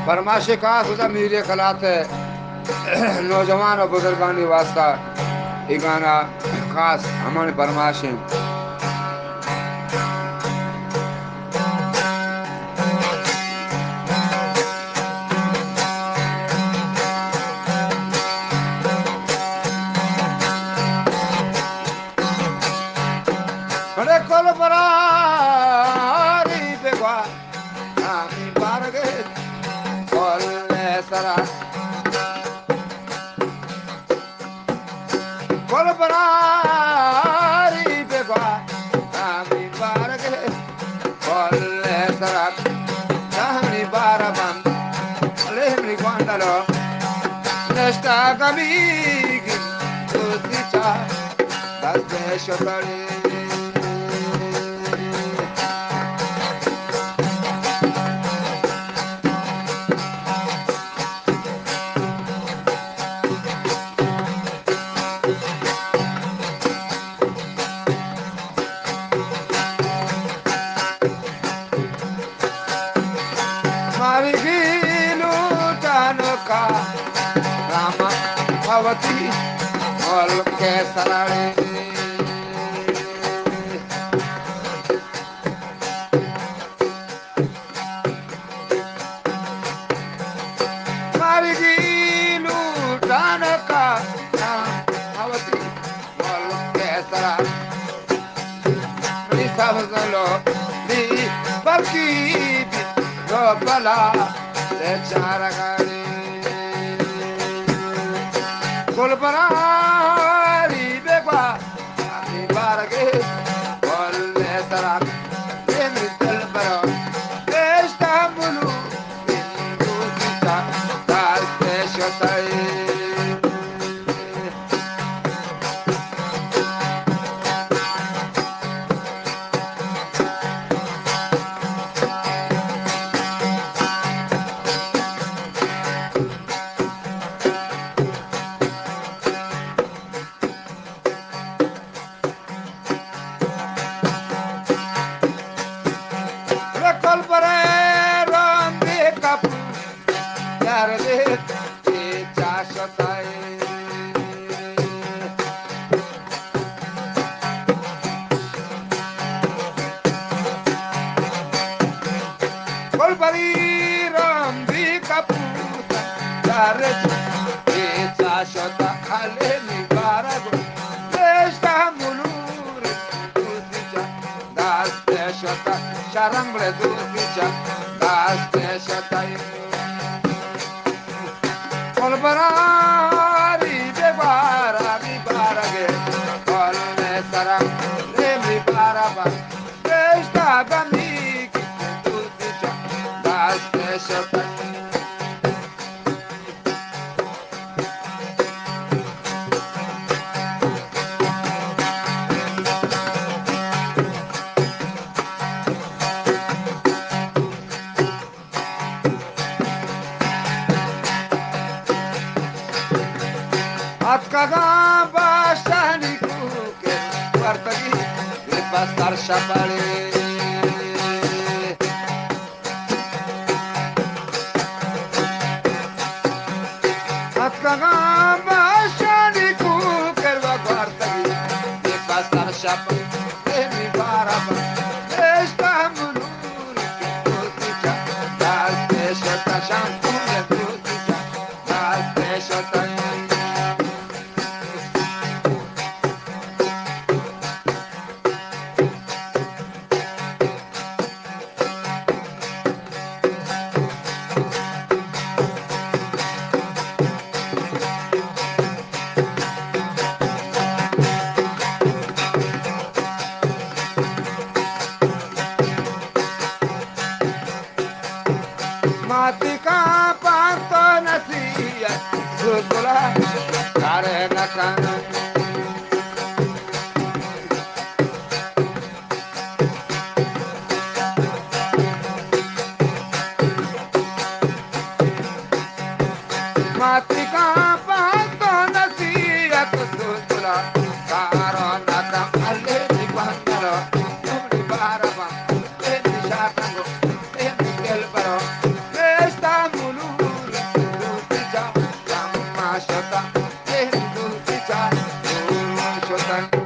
फरमाइश खास होता मीरे खिलात नौजवान और बुजुर्गानी वास्ता ये गाना खास हमारे फरमाइश है। बड़े कोल बरारी बेगवा नामी बारगे कोल सरा कोल बरारी बेगवा नामी बारगे कोल सरा नामी बारबam alehni kwandalo nesta gamigi tusicha dasde shotari marigilu tanuka rama bhavati ol ke sarare marigilu tanuka rama bhavati ol ke sarare ni sabzalo ni barki bala le charagari kolparari begwa ami barage kol le tarak emri talbaro estambulu bindu kita dal peshotai Sharangle du bicha das peshatai kolbarari devara mi barage kol ne sarang ne mi baraba peshta gami du bicha das peshatai Atkaga bastani kuke partagi le bastar shapale Atkaga bastani kuke partagi le bastar shapale mi baraba estambulu kuticha das peshata shampune kuticha das peshata Matika panto nasiya gugula kare nakana Matika panto nasiya gugula kare nakana alle di bandaro di baraba di shatango di kelbaro Estambulu ताईं